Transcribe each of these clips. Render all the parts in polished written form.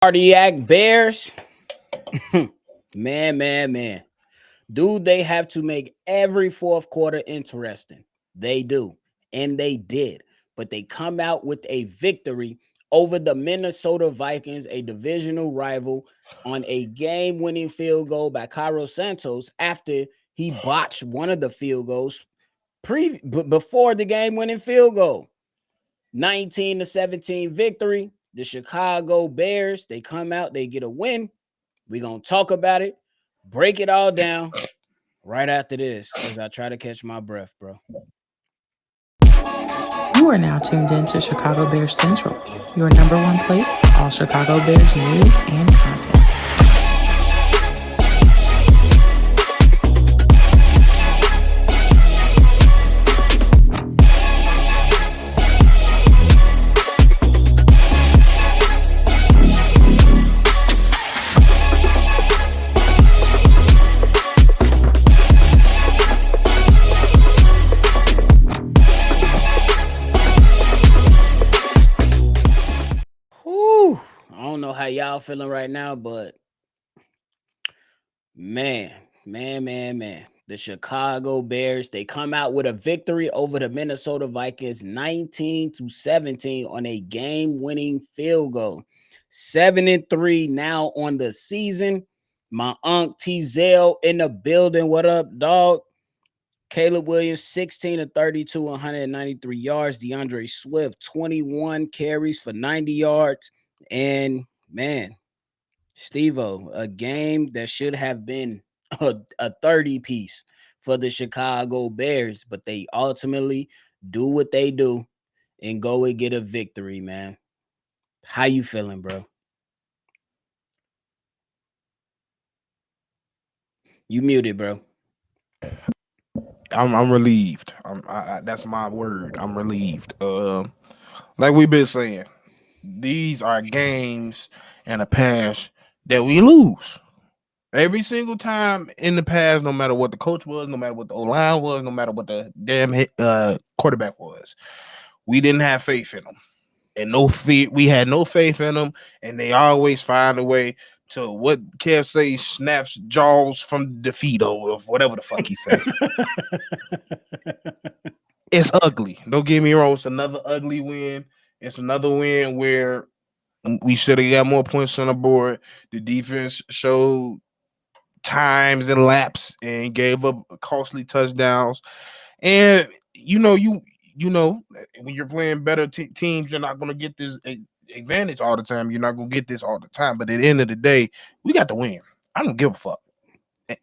Cardiac Bears. Man. Do they have to make every fourth quarter interesting? They do. And they did. But they come out with a victory over the Minnesota Vikings, a divisional rival, on a game-winning field goal by Carlos Santos after he botched one of the field goals before the game-winning field goal. 19-17 victory. The Chicago Bears, they come out, they get a win. We're going to talk about it, break it all down right after this as I try to catch my breath, bro. You are now tuned in to Chicago Bears Central, your number one place for all Chicago Bears news and content. How y'all feeling right now, but man, the Chicago Bears, they come out with a victory over the Minnesota Vikings 19-17 on a game-winning field goal. 7-3 now on the season. My Unc T-Zell in the building. What up, dog? Caleb Williams, 16-32, 193 yards. DeAndre Swift, 21 carries for 90 yards. And man, Steve-O, a game that should have been a 30-piece for the Chicago Bears, but they ultimately do what they do and go and get a victory, man. How you feeling, bro? You muted, bro. I'm relieved. That's my word. I'm relieved. Like we've been saying, these are games in the past that we lose. Every single time in the past, no matter what the coach was, no matter what the O-line was, no matter what the damn quarterback was, we didn't have faith in them. And we had no faith in them, and they always find a way to, what Kev say, snaps jaws from defeat or whatever the fuck he say. It's ugly. Don't get me wrong. It's another ugly win. It's another win where we should have got more points on the board. The defense showed times and laps and gave up costly touchdowns. And you know when you're playing better teams, you're not going to get this advantage all the time. You're not going to get this all the time. But at the end of the day, we got to win. I don't give a fuck.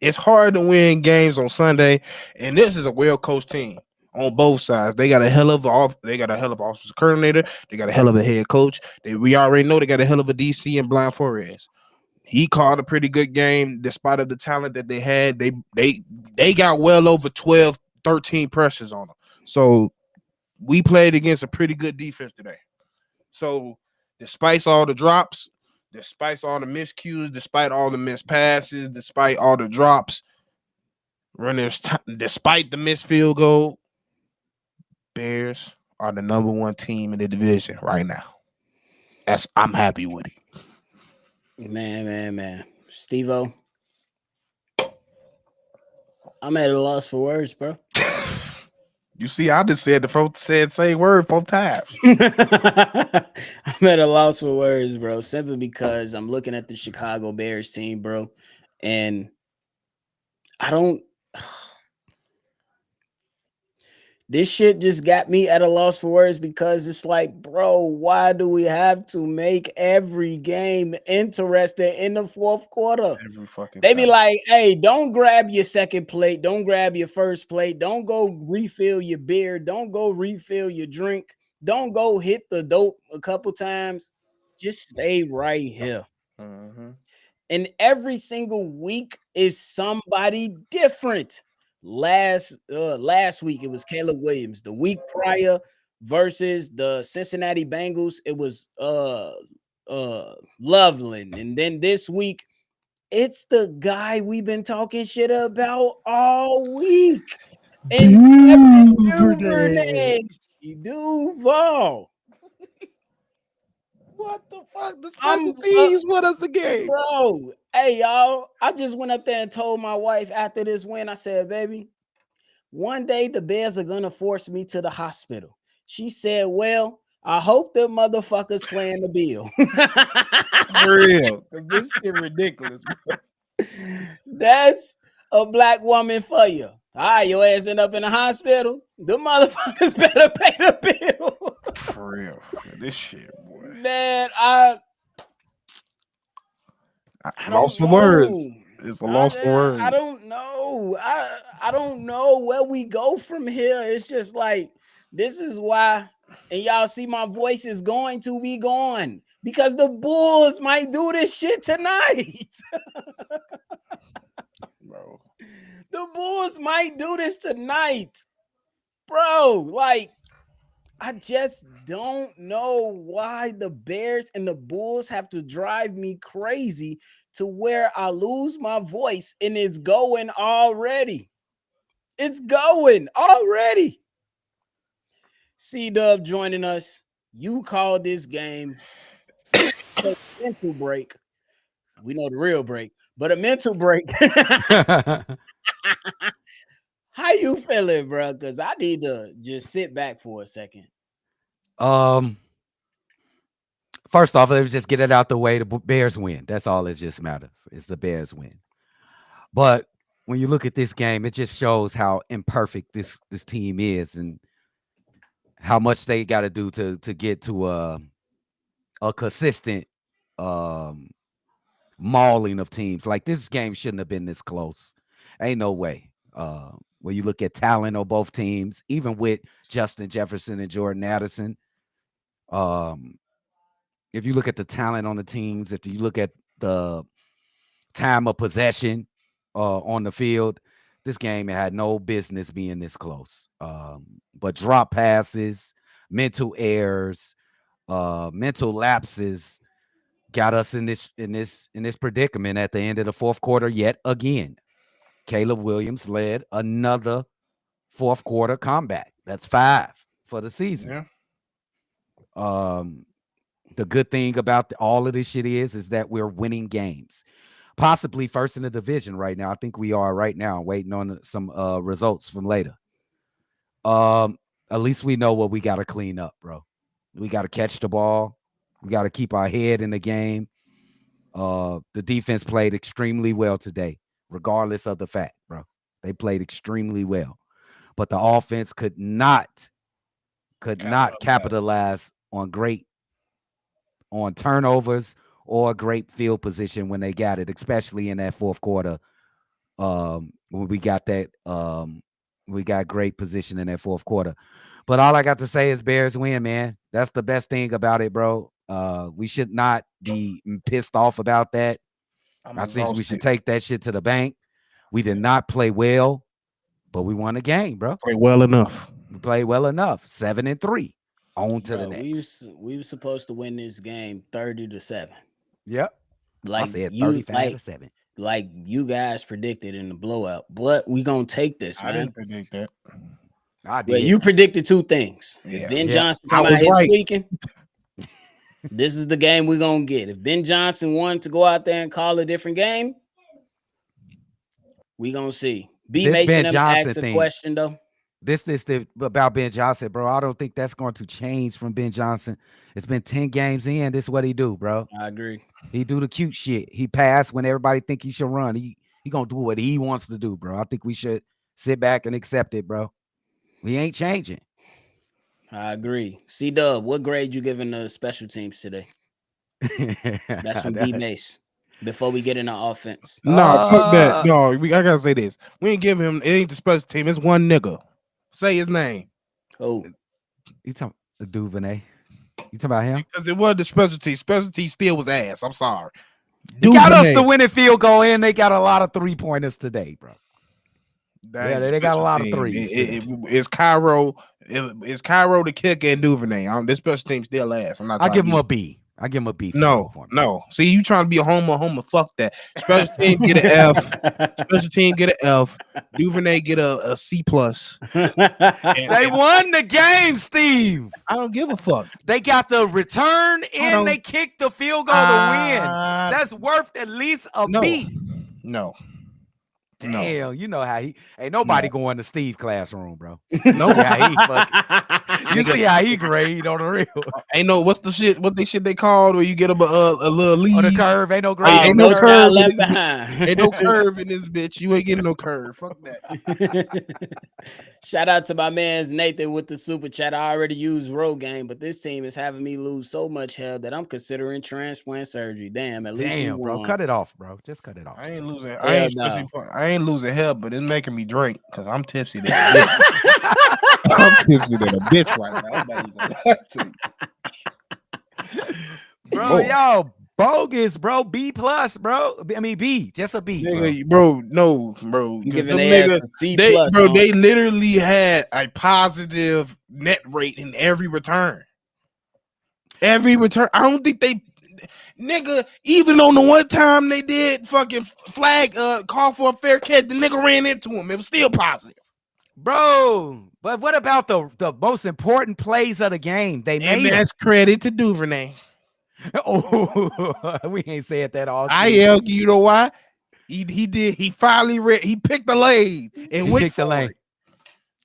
It's hard to win games on Sunday, and this is a well-coached team on both sides. They got a hell of offensive coordinator. They got a hell of a head coach. We already know they got a hell of a DC in Brian Flores. He called a pretty good game despite of the talent that they had. They got well over 12, 13 pressures on them. So we played against a pretty good defense today. So despite all the drops, despite all the miscues, despite all the missed passes, despite all the drops, despite the missed field goal, Bears are the number one team in the division right now. I'm happy with it. Man. Steve-O, I'm at a loss for words, bro. You see, I just said the same word 4 times. I'm at a loss for words, bro, simply because I'm looking at the Chicago Bears team, bro, and I don't. This shit just got me at a loss for words because it's like, bro, why do we have to make every game interesting in the fourth quarter? Every fucking They be time. like, hey, don't grab your second plate. Don't grab your first plate. Don't go refill your beer. Don't go refill your drink. Don't go hit the dope a couple times. Just stay right here. Mm-hmm. And every single week is somebody different. Last week it was Caleb Williams. The week prior versus the Cincinnati Bengals, it was Loveland. And then this week it's the guy we've been talking shit about all week. And Duvernay Duval. What the fuck? The I'm special teams with us again. bro. Hey y'all, I just went up there and told my wife after this win. I said, baby, one day the Bears are gonna force me to the hospital. She said, well, I hope the motherfuckers playing the bill. For real. Because this shit ridiculous, bro. That's a black woman for you. All right, your ass end up in the hospital. The motherfuckers better pay the bill. For real. This shit, boy. Man, I I don't lost for words. know. It's a loss for words. I don't know. I don't know where we go from here. It's just like this is why, and y'all see my voice is going to be gone because the Bulls might do this shit tonight. Bro. The Bulls might do this tonight, bro. Like, I just don't know why the Bears and the Bulls have to drive me crazy to where I lose my voice and it's going already. It's going already. C-Dub joining us. You called this game a mental break. We know the real break, but a mental break. How you feeling, bro? Because I need to just sit back for a second. First off, let's just get it out the way. The Bears win. That's all that just matters. It's the Bears win. But when you look at this game, it just shows how imperfect this team is and how much they got to do to get to a consistent mauling of teams. Like, this game shouldn't have been this close. Ain't no way. When you look at talent on both teams, even with Justin Jefferson and Jordan Addison, if you look at the talent on the teams, if you look at the time of possession on the field, this game had no business being this close. But drop passes, mental errors, mental lapses got us in this predicament at the end of the fourth quarter yet again. Caleb Williams led another fourth quarter comeback. That's 5 for the season. Yeah. The good thing about all of this shit is that we're winning games. Possibly first in the division right now. I think we are right now, waiting on some results from later. At least we know what we got to clean up, bro. We got to catch the ball. We got to keep our head in the game. The defense played extremely well today, regardless of the fact, bro. They played extremely well. But the offense could not capitalize on turnovers or great field position when they got it, especially in that fourth quarter. When we got that, we got great position in that fourth quarter. But all I got to say is Bears win, man. That's the best thing about it, bro. We should not be pissed off about that. I think we should take that shit to the bank. We did not play well, but we won the game, bro. Play well enough. We played well enough. 7-3. On to the next. We were supposed to win this game 30-7. Yep. Like I said 35-7. Like you guys predicted in the blowout. But we gonna take this, man. I didn't predict that. I did. Well, you predicted 2 things. Yeah. If Ben Johnson come out here tweaking, this is the game we're gonna get. If Ben Johnson wanted to go out there and call a different game, we gonna see. B Mason asked a question though. This is about Ben Johnson, bro. I don't think that's going to change from Ben Johnson. It's been 10 games in. This is what he do, bro. I agree. He do the cute shit. He pass when everybody think he should run. He gonna do what he wants to do, bro. I think we should sit back and accept it, bro. We ain't changing. I agree. C-Dub, what grade you giving the special teams today? That's from B Mace. Before we get into offense. No, fuck that. No, I gotta say this. We ain't give him. It ain't the special team. It's one nigga. Say his name. Oh, you talking Duvernay? You talking about him? Because it was the specialty. Specialty still was ass. I'm sorry. He got us the winning field goal in. They got a lot of 3-pointers today, bro. Yeah, they got a lot of threes. It's Cairo. It's Cairo the kicker and Duvernay. This special team still ass. I'm not. I give him a B. I give him a B for No, performance. no. See, you trying to be a homer. Fuck that. Special team get an F. Special team get an F. Duvernay get a C plus. They won the game, Steve. I don't give a fuck. They got the return and they kicked the field goal to win. That's worth at least a B. No. Damn, you know how he ain't nobody going to Steve classroom, bro. No, you see how he grade on the real. Ain't no what's the shit? What shit they called where you get a little lead on the curve? Ain't no grade. Ain't no curve left behind. Ain't no curve in this bitch. You ain't getting no curve. Fuck that. Shout out to my man's Nathan with the super chat. I already used Rogaine, but this team is having me lose so much hell that I'm considering transplant surgery. Damn, at least we won. Bro, cut it off, bro. Just cut it off. I ain't losing. I ain't losing hell, but it's making me drink because I'm tipsy. I'm tipsy than a bitch right now. I'm not even gonna to you. Bro, y'all bogus, bro. B plus, bro. I mean B, just a B, nigga, bro. No, bro. C+, they literally had a positive net rate in every return. Every return. I don't think they, nigga, even on the one time they did fucking flag call for a fair catch, the nigga ran into him. It was still positive. Bro, but what about the most important plays of the game? They made and that's credit to Duvernay. Oh, we ain't said that all season. You know why? He did. He finally he picked the lane and went for the lane.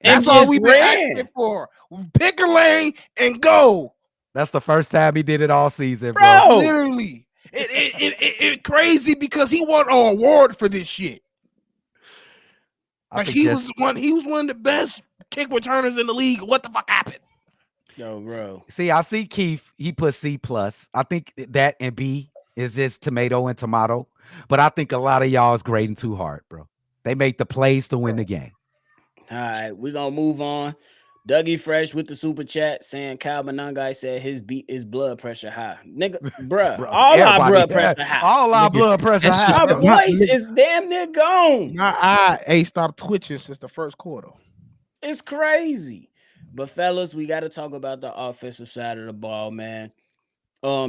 That's all we've been asking for. Pick a lane and go. That's the first time he did it all season, bro. Literally, it crazy because he won an award for this shit. Like he was one of the best kick returners in the league. What the fuck happened? Yo, bro. See, I see Keith. He put C plus. I think that and B is just tomato and tomato. But I think a lot of y'all is grading too hard, bro. They make the plays to win the game. All right, we're gonna move on. Dougie Fresh with the super chat saying Kyle Monangai said his blood pressure high. Nigga, bruh, all our blood pressure high. All our blood pressure high. Our voice is damn near gone. My eye ain't stopped twitching since the first quarter. It's crazy. But fellas, we got to talk about the offensive side of the ball, man.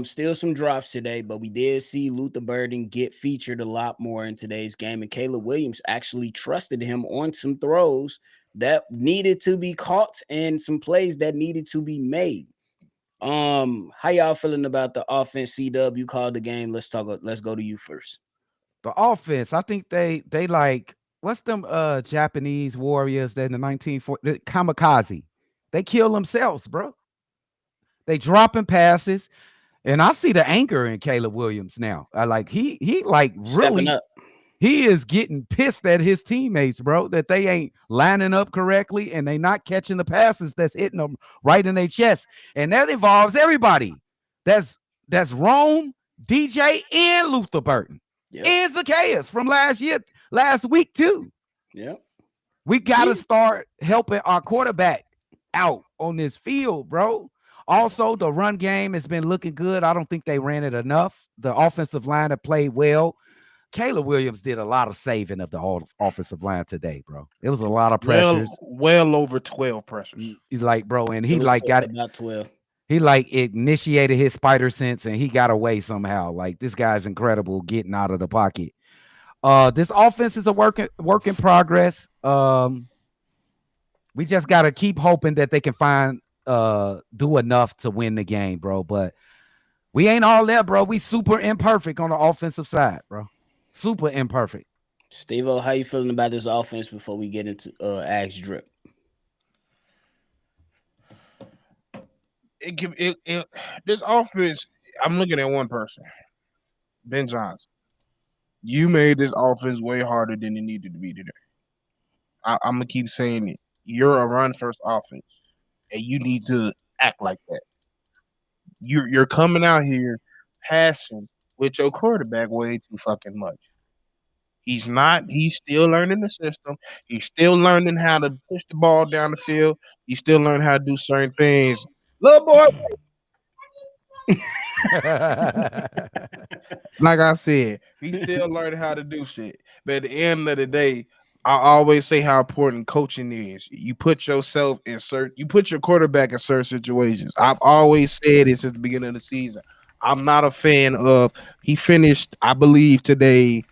Still some drops today, but we did see Luther Burden get featured a lot more in today's game, and Caleb Williams actually trusted him on some throws that needed to be caught and some plays that needed to be made. How y'all feeling about the offense? CW, you called the game. Let's go to you first. The offense, I think they like, what's them Japanese warriors that in the 1940s, kamikaze. They kill themselves, bro. They dropping passes. And I see the anger in Caleb Williams now. I like he like really he is getting pissed at his teammates, bro, that they ain't lining up correctly and they not catching the passes that's hitting them right in their chest. And that involves everybody. That's Rome, DJ, and Luther Burton. Yep. And Zacchaeus from last week too. Yeah. We gotta start helping our quarterback out on this field, bro. Also, the run game has been looking good. I don't think they ran it enough. The offensive line have played well. Caleb Williams did a lot of saving of the offensive line today, bro. It was a lot of pressures. Well over 12 pressures. He's like, bro, and he like got about 12. He like initiated his spider sense and he got away somehow. Like this guy's incredible getting out of the pocket. This offense is a work in progress. We just got to keep hoping that they can do enough to win the game, bro. But we ain't all there, bro. We super imperfect on the offensive side, bro. Super imperfect. Steve-O, how you feeling about this offense before we get into Axe Drip? This offense, I'm looking at one person, Ben Johnson. You made this offense way harder than it needed to be today. I'm gonna keep saying it. You're a run-first offense, and you need to act like that. You're coming out here passing with your quarterback way too fucking much. He's not. He's still learning the system. He's still learning how to push the ball down the field. He's still learning how to do certain things. Little boy. Like I said, he's still learning how to do shit. But at the end of the day, I always say how important coaching is. You put yourself in you put your quarterback in certain situations. I've always said it since the beginning of the season. I'm not a fan of. He finished, I believe, today.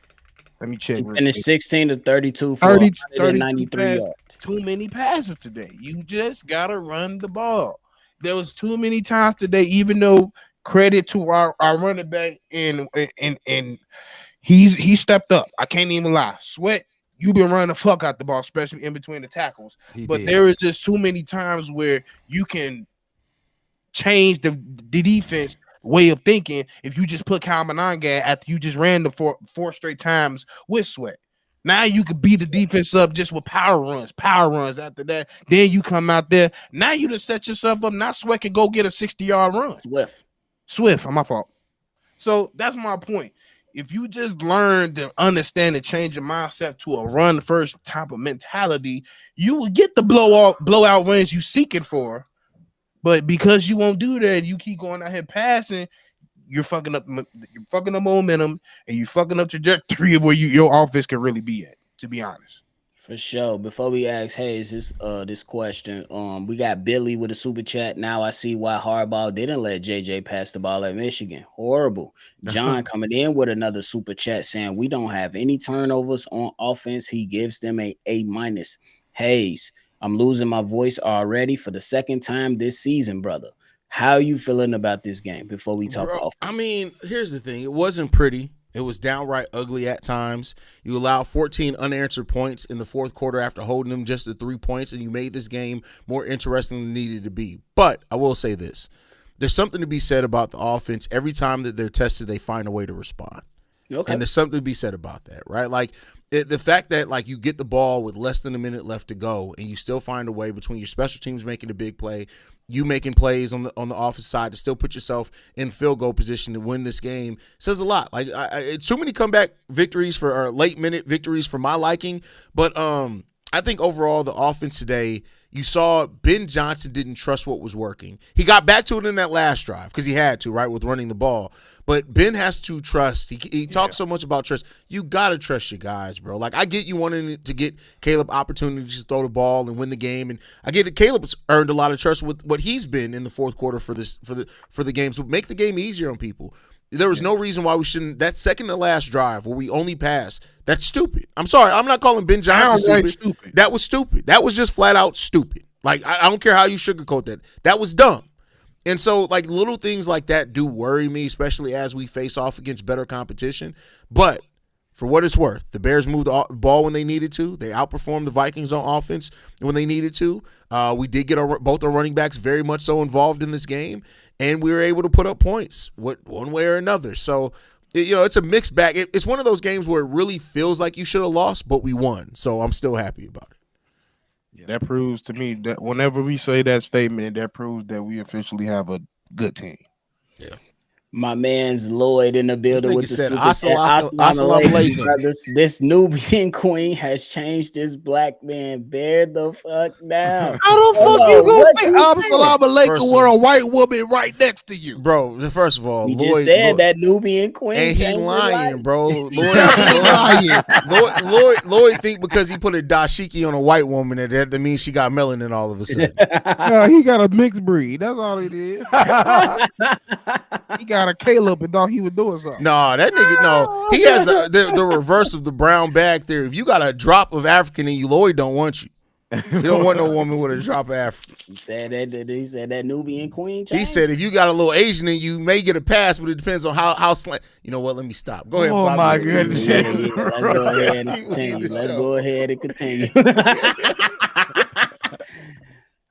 Let me check He real finished quick. 16 to 32 for 30, 32 193 passes. yards. Too many passes today. You just gotta run the ball. There was too many times today, even though credit to our running back and he stepped up. I can't even lie. Sweat, you've been running the fuck out the ball, especially in between the tackles. He But did. there is just too many times where you can change the defense way of thinking if you just put Kyle Monangan after you just ran the four straight times with Sweat. Now you could beat the defense up just with power runs after that. Then you come out there. Now you just set yourself up. Now Sweat can go get a 60-yard run. Swift, my fault. So that's my point. If you just learn to understand and change your mindset to a run first type of mentality, you will get the blowout wins you seeking for. But because you won't do that, you keep going out here passing, you're fucking up momentum and you're fucking up trajectory of where your offense can really be at, to be honest. For sure. Before we ask Hayes this question, we got Billy with a super chat. Now I see why Harbaugh didn't let JJ pass the ball at Michigan. Horrible. John coming in with another super chat saying we don't have any turnovers on offense. He gives them a A-. Hayes, I'm losing my voice already for the second time this season, brother. How you feeling about this game before we talk offense? I mean, here's the thing. It wasn't pretty. It was downright ugly at times. You allowed 14 unanswered points in the fourth quarter after holding them just to 3 points, and you made this game more interesting than it needed to be. But I will say this. There's something to be said about the offense. Every time that they're tested, they find a way to respond. Okay. And there's something to be said about that, right? Like, the fact that, like, you get the ball with less than a minute left to go and you still find a way between your special teams making a big play, you making plays on the offense side to still put yourself in field goal position to win this game says a lot. Like, it's too many comeback victories or late minute victories for my liking. But I think overall the offense today, you saw Ben Johnson didn't trust what was working. He got back to it in that last drive because he had to, right, with running the ball. But Ben has to trust. He talks so much about trust. You got to trust your guys, bro. Like, I get you wanting to get Caleb opportunities to throw the ball and win the game. And I get that Caleb's earned a lot of trust with what he's been in the fourth quarter for the game. So make the game easier on people. There was no reason why we shouldn't. That second to last drive where we only pass, that's stupid. I'm sorry. I'm not calling Ben Johnson stupid. That was stupid. That was just flat out stupid. Like, I don't care how you sugarcoat that. That was dumb. And so, like, little things like that do worry me, especially as we face off against better competition. But for what it's worth, the Bears moved the ball when they needed to. They outperformed the Vikings on offense when they needed to. We did get both our running backs very much so involved in this game, and we were able to put up points one way or another. So, it's a mixed bag. It's one of those games where it really feels like you should have lost, but we won. So I'm still happy about it. Yeah. That proves to me that whenever we say that statement, that proves that we officially have a good team. Yeah. My man's Lloyd in the building with the said, super Assalamu alaikum. brothers. This Nubian queen has changed this black man. Bear the fuck down. How the fuck you gonna say Assalamu alaikum with a white woman right next to you? Bro, first of all, We Lloyd just said that Nubian queen. And he lying, bro. Lloyd think because he put a dashiki on a white woman that means she got melanin all of a sudden. He got a mixed breed. That's all he did. He got a Caleb and thought he was doing something. Nah, that nigga, no. He has the reverse of the brown bag theory. If you got a drop of African in you, Lloyd don't want you. He don't want no woman with a drop of African. He said that Nubian queen changed. He said if you got a little Asian in you, may get a pass, but it depends on how slant. You know what? Let me stop. Go ahead. Oh, Bobby. my goodness. Let's go ahead and continue.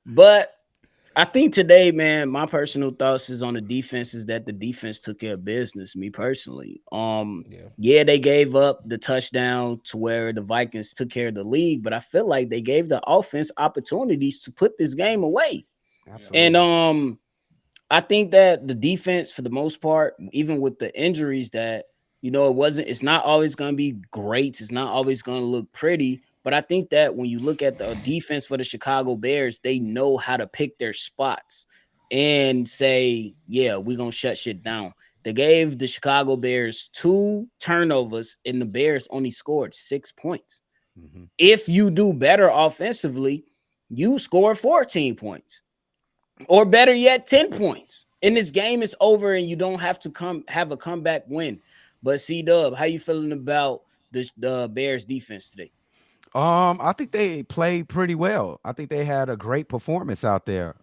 But I think today, man, my personal thoughts is on the defense is that the defense took care of business, me personally. They gave up the touchdown to where the Vikings took care of the league, but I feel like they gave the offense opportunities to put this game away. Absolutely. And I think that the defense, for the most part, even with the injuries that, it's not always going to be great. It's not always going to look pretty. But I think that when you look at the defense for the Chicago Bears, they know how to pick their spots and say, yeah, we're going to shut shit down. They gave the Chicago Bears 2 turnovers, and the Bears only scored 6 points. Mm-hmm. If you do better offensively, you score 14 points. Or better yet, 10 points. in this game, it's over, and you don't have to have a comeback win. But C-Dub, how you feeling about the Bears defense today? I think they played pretty well. I think they had a great performance out there.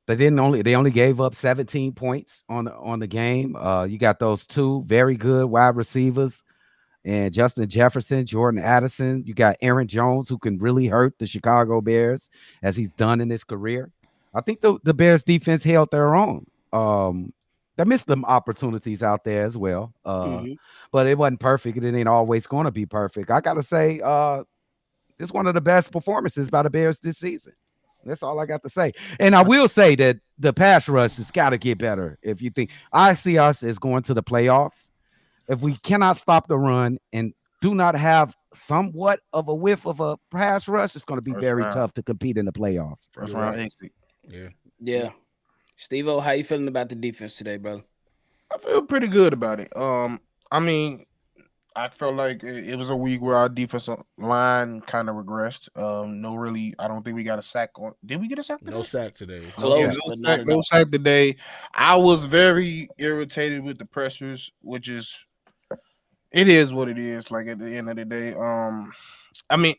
They only gave up 17 points on the game. You got those two very good wide receivers, and Justin Jefferson, Jordan Addison. You got Aaron Jones, who can really hurt the Chicago Bears as he's done in his career. I think the Bears defense held their own. They missed some opportunities out there as well. But it wasn't perfect. It ain't always going to be perfect. I got to say, it's one of the best performances by the Bears this season. That's all I got to say. And I will say that the pass rush has got to get better. If you think I see us as going to the playoffs, if we cannot stop the run and do not have somewhat of a whiff of a pass rush, it's going to be very tough to compete in the playoffs. First round exit. Yeah. Steve-O, how you feeling about the defense today, brother? I feel pretty good about it. I mean, I felt like it was a week where our defensive line kind of regressed. I don't think we got a sack on. Did we get a sack today? No sack today. No sack today. I was very irritated with the pressures, which is, it is what it is. Like at the end of the day, I mean,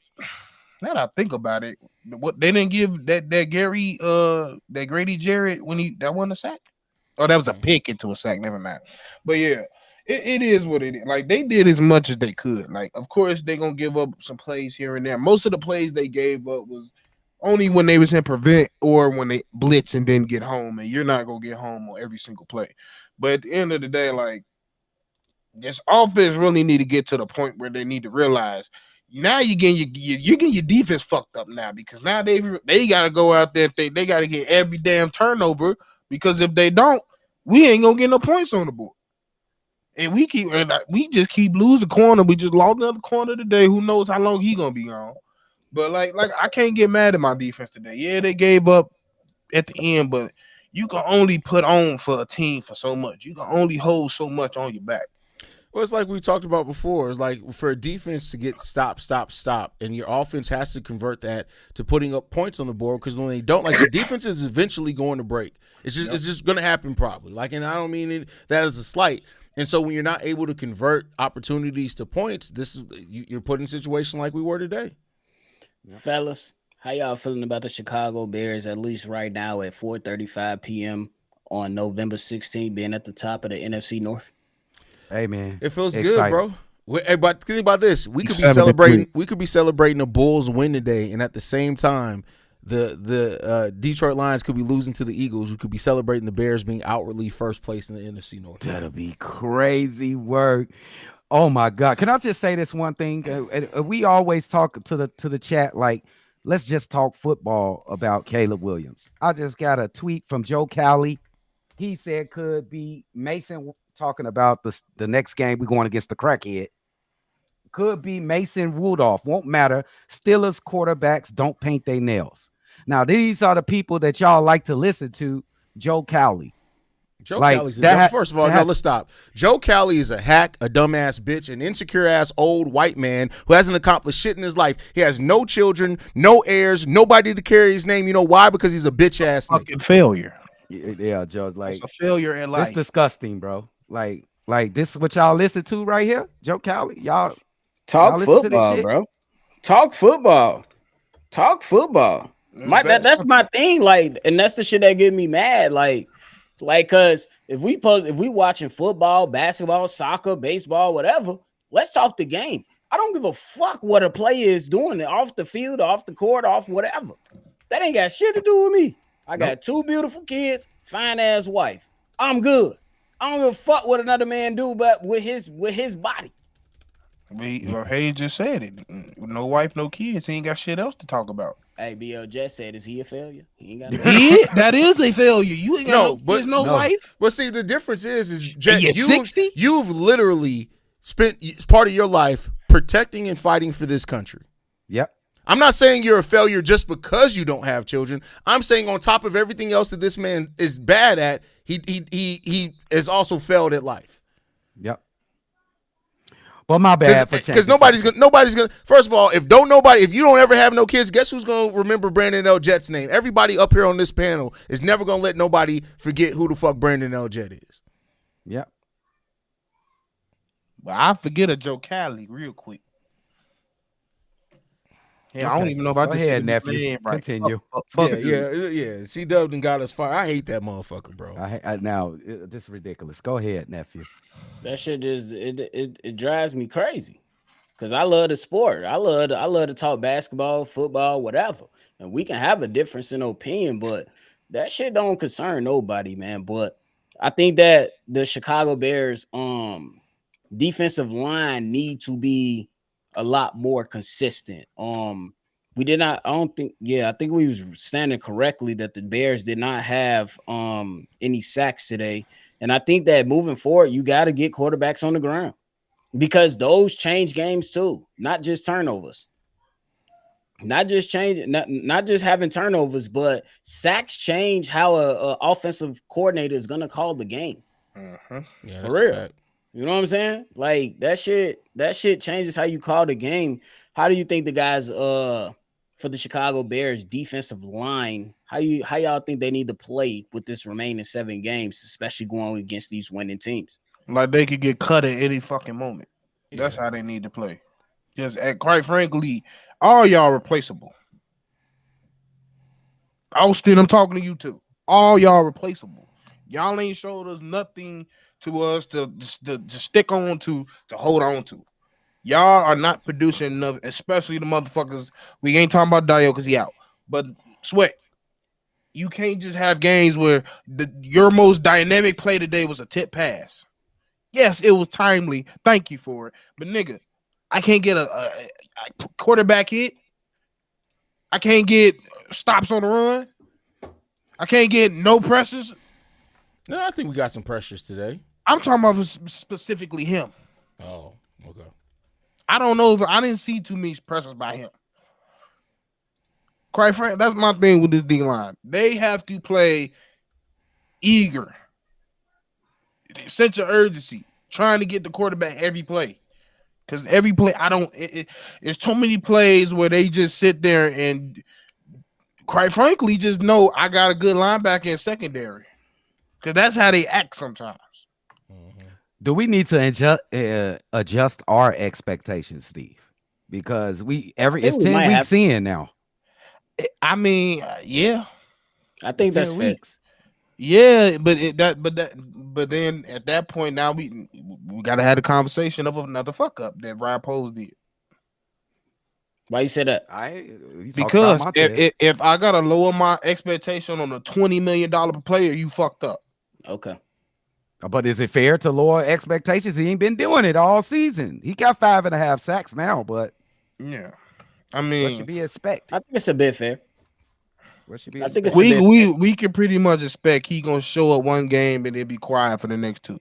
now that I think about it, what they didn't give that Grady Jarrett when that wasn't a sack. Oh, that was a pick into a sack. Never mind. But yeah. It is what it is. Like, they did as much as they could. Like, of course, they're going to give up some plays here and there. Most of the plays they gave up was only when they was in prevent or when they blitz and didn't get home. And you're not going to get home on every single play. But at the end of the day, like, this offense really need to get to the point where they need to realize now you're getting your defense fucked up now, because now they got to go out there. They got to get every damn turnover, because if they don't, we ain't going to get no points on the board. And we just keep losing corner. We just lost another corner today. Who knows how long he gonna be on? But like I can't get mad at my defense today. Yeah, they gave up at the end, but you can only put on for a team for so much. You can only hold so much on your back. Well, it's like we talked about before. It's like for a defense to get stop, and your offense has to convert that to putting up points on the board, because when they don't, like, the defense is eventually going to break. It's just going to happen probably. Like, and I don't mean that as a slight. And so when you're not able to convert opportunities to points, you're put in a situation like we were today. Fellas, how y'all feeling about the Chicago Bears, at least right now at 4:35 p.m. on November 16th, being at the top of the NFC North? Hey, man, it feels good, bro. But think about this: we could be celebrating a Bulls win today, and at the same time, the Detroit Lions could be losing to the Eagles. We could be celebrating the Bears being outwardly first place in the NFC North. That'll be crazy work. Oh my God! Can I just say this one thing? We always talk to the chat like, let's just talk football about Caleb Williams. I just got a tweet from Joe Cowley. He said could be Mason talking about the next game we're going against the crackhead. Could be Mason Rudolph. Won't matter. Steelers quarterbacks don't paint their nails. Now, these are the people that y'all like to listen to. Joe Cowley. First of all, let's stop. Joe Cowley is a hack, a dumbass bitch, an insecure-ass old white man who hasn't accomplished shit in his life. He has no children, no heirs, nobody to carry his name. You know why? Because he's a bitch-ass fucking failure. Yeah, Joe. Like, it's a failure in life. It's disgusting, bro. Like this is what y'all listen to right here? Joe Cowley. Y'all talk football, bro. Talk football. That's my thing. Like, and that's the shit that get me mad. Like, cause if we watching football, basketball, soccer, baseball, whatever, let's talk the game. I don't give a fuck what a player is doing off the field, off the court, off whatever. That ain't got shit to do with me. I got two beautiful kids, fine ass wife. I'm good. I don't give a fuck what another man do, but with his body. Hayes just said it. No wife, no kids. He ain't got shit else to talk about. Hey, BL just said, is he a failure? He ain't got no. That is a failure. You ain't got no wife. But see, the difference is Jet, you've literally spent part of your life protecting and fighting for this country. Yep. I'm not saying you're a failure just because you don't have children. I'm saying on top of everything else that this man is bad at, he has also failed at life. Yep. Well, my bad for changing. Because nobody's gonna. First of all, if you don't ever have no kids, guess who's gonna remember Brandon L. Jet's name? Everybody up here on this panel is never gonna let nobody forget who the fuck Brandon L. Jet is. Yeah. But I forget a Joe Cali real quick. Yeah, I don't even know if I Go just ahead, said his nephew. name right. Continue. Fuck Yeah. C-Dub done got us fired. I hate that motherfucker, bro. This is ridiculous. Go ahead, nephew. That shit just it drives me crazy. Cause I love the sport. I love to talk basketball, football, whatever. And we can have a difference in opinion, but that shit don't concern nobody, man. But I think that the Chicago Bears defensive line need to be a lot more consistent. We did not, I think we was standing correctly that the Bears did not have any sacks today. And I think that moving forward, you got to get quarterbacks on the ground. Because those change games too, not just turnovers, not just having turnovers, but sacks change how a offensive coordinator is gonna call the game. Yeah, that's for real. a fact. You know what I'm saying? Like that shit changes how you call the game. How do you think the guys for the Chicago Bears defensive line, how y'all think they need to play with this remaining 7 games, especially going against these winning teams? Like they could get cut at any fucking moment. That's how they need to play. Just quite frankly, all y'all replaceable. Austin, I'm talking to you too. All y'all replaceable. Y'all ain't showed us nothing to us to stick on to hold on to. Y'all are not producing enough, especially the motherfuckers. We ain't talking about Dio because he out. But Sweat, you can't just have games where your most dynamic play today was a tip pass. Yes, it was timely. Thank you for it. But nigga, I can't get a quarterback hit. I can't get stops on the run. I can't get no pressures. No, I think we got some pressures today. I'm talking about specifically him. Oh, okay. I don't know if I didn't see too many pressures by him. Quite frankly, that's my thing with this D line. They have to play eager. Sense of urgency, trying to get the quarterback every play. Because every play, it's too many plays where they just sit there and, quite frankly, just know I got a good linebacker in secondary. Because that's how they act sometimes. Mm-hmm. Do we need to adjust our expectations, Steve? Because it's 10 weeks in now. I mean, yeah. I think that's fair. Yeah, but then at that point now we gotta have a conversation of another fuck up that Ryan Pose did. Why you say that? Because if I gotta lower my expectation on a $20 million per player, you fucked up. Okay. But is it fair to lower expectations? He ain't been doing it all season. He got 5.5 sacks now, but yeah, I mean, what should be expected? I think it's a bit fair. I think we can pretty much expect he gonna show up one game and then be quiet for the next 2.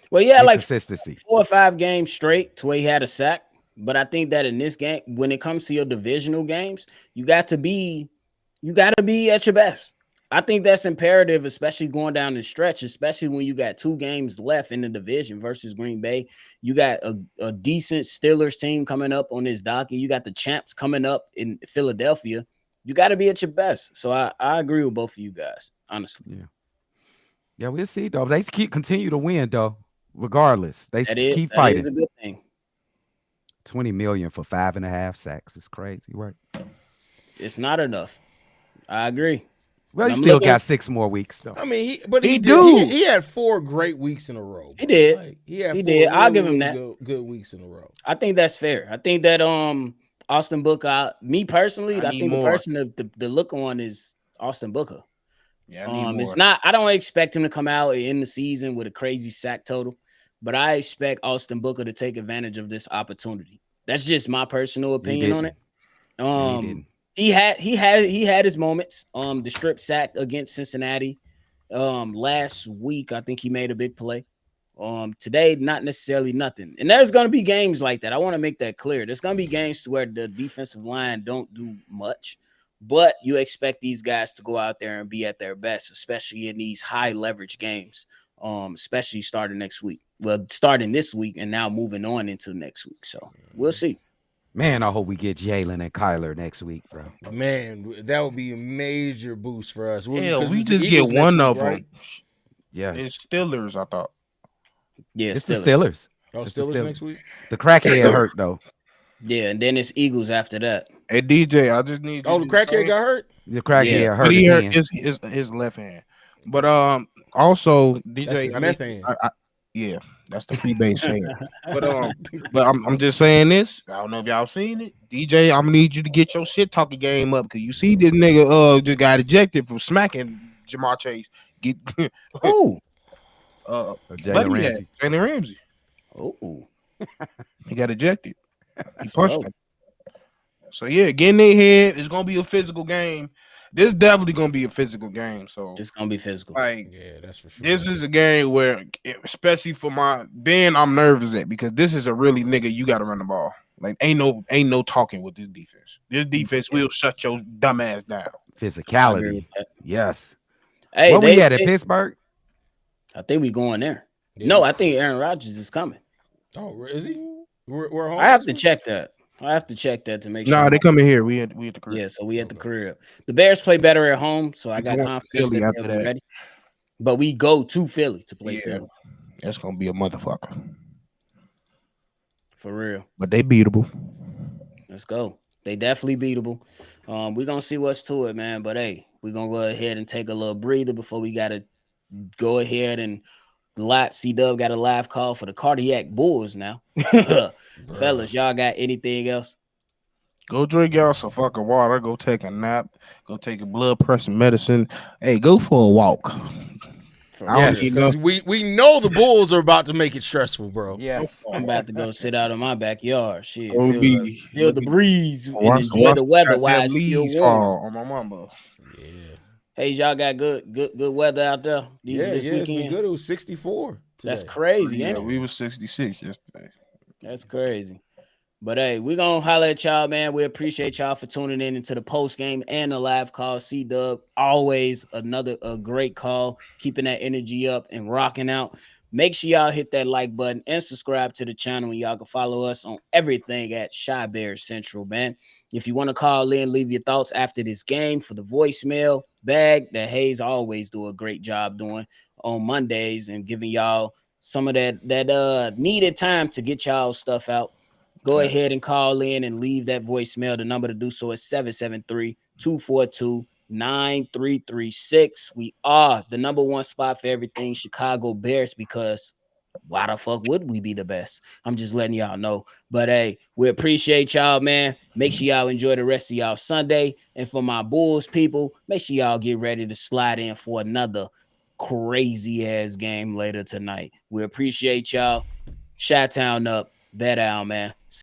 Well, yeah, like consistency, 4 or 5 games straight to where he had a sack. But I think that in this game, when it comes to your divisional games, you got to be at your best. I think that's imperative, especially going down the stretch, especially when you got 2 games left in the division versus Green Bay. You got a decent Steelers team coming up on this docket. You got the champs coming up in Philadelphia. You got to be at your best. So I agree with both of you guys, honestly. Yeah, we'll see, though. They continue to win, though, regardless. They keep fighting. That is a good thing. $20 million for 5.5 sacks. It's crazy, right? It's not enough. I agree. Well, he still got 6 more weeks, though. I mean, he had 4 great weeks in a row. He did. Like, he had did. I'll give him really that. Good weeks in a row. I think that's fair. I think that Austin Booker, me personally, I think the person to look on is Austin Booker. Yeah, it's not. I don't expect him to come out in the season with a crazy sack total, but I expect Austin Booker to take advantage of this opportunity. That's just my personal opinion on it. He had his moments. The strip sack against Cincinnati last week, I think he made a big play. Today, not necessarily nothing. And there's going to be games like that. I want to make that clear. There's going to be games where the defensive line don't do much, but you expect these guys to go out there and be at their best, especially in these high leverage games. especially starting next week. Well, starting this week and now moving on into next week. So we'll see. Man, I hope we get Jalen and Kyler next week, bro. Man, that would be a major boost for us. Hell, we it's the just get Eagles next one week, of right? them. Yes. It's Steelers, I thought. Yeah, It's the Steelers. Oh, It's the Steelers Steelers. next week? The crackhead hurt though. Yeah, and then it's Eagles after that. Hey DJ, I just need you Oh, the to crackhead got hurt? The crackhead Yeah. hurt But he his hurt hand. his left hand. But also DJ, That's his I meth need- hand. yeah, that's the freebase hand. But I'm just saying this. I don't know if y'all seen it. DJ, I'm gonna need you to get your shit talking game up because you see this nigga just got ejected from smacking Jamar Chase. Get Oh, Jalen buddy Ramsey. Jalen Ramsey. oh, He got ejected. He Let's punched go. him. So yeah, getting their head is gonna be a physical game. This definitely gonna be a physical game. So it's gonna be physical. like Yeah, that's for sure. this is a game where, especially for my Ben, I'm nervous at because this is a really nigga. You got to run the ball. Like ain't no talking with this defense. This defense will shut your dumb ass down. I agree Physicality. with that. Yes. Hey, Where we at Pittsburgh? I think we going there. Yeah. No, I think Aaron Rodgers is coming. Oh, is he? We're home. I have to next week? check that. I have to check that to make sure. Nah, they coming here. We at the crib. Yeah, so we at the crib. The Bears play better at home, so I We got going to confidence Philly that after they'll be that. ready. But we go to Philly to play Yeah. Philly That's gonna be a motherfucker. for real. But they beatable. Let's go. They definitely beatable. We're gonna see what's to it, man. But hey, we're gonna go ahead and take a little breather before we gotta go ahead and C-Dub got a live call for the cardiac bulls now. Fellas, y'all got anything else? Go drink y'all some fucking water. Go take a nap. Go take a blood pressure medicine. Hey, go for a walk. For I don't real. need Because we know the Bulls are about to make it stressful, bro. Yes. I'm about to go sit out in my backyard. Shit, Go feel, be- feel the breeze and Watch enjoy the weather goddamn while it's still leaves warm. fall on my mama. Yeah. Hey, y'all got good weather out there this It's been weekend. good. It was 64 That's today. crazy, Yeah, ain't it? we was 66 yesterday. That's crazy. But hey, we're gonna holler at y'all, man. We appreciate y'all for tuning in into the post game and the live call. C-Dub, always a great call, keeping that energy up and rocking out. Make sure y'all hit that like button and subscribe to the channel. And y'all can follow us on everything at Shy Bear Central, man. If you want to call in, leave your thoughts after this game for the voicemail bag that Hayes always do a great job doing on Mondays and giving y'all some of that needed time to get y'all stuff out. Go ahead and call in and leave that voicemail. The number to do so is 773-242-9336. We are the number one spot for everything Chicago Bears because why the fuck would we be the best? I'm just letting y'all know. But hey, we appreciate y'all, man. Make sure y'all enjoy the rest of y'all Sunday. And for my Bulls people, make sure y'all get ready to slide in for another crazy ass game later tonight. We appreciate y'all. Chi-Town up. Bet out, man.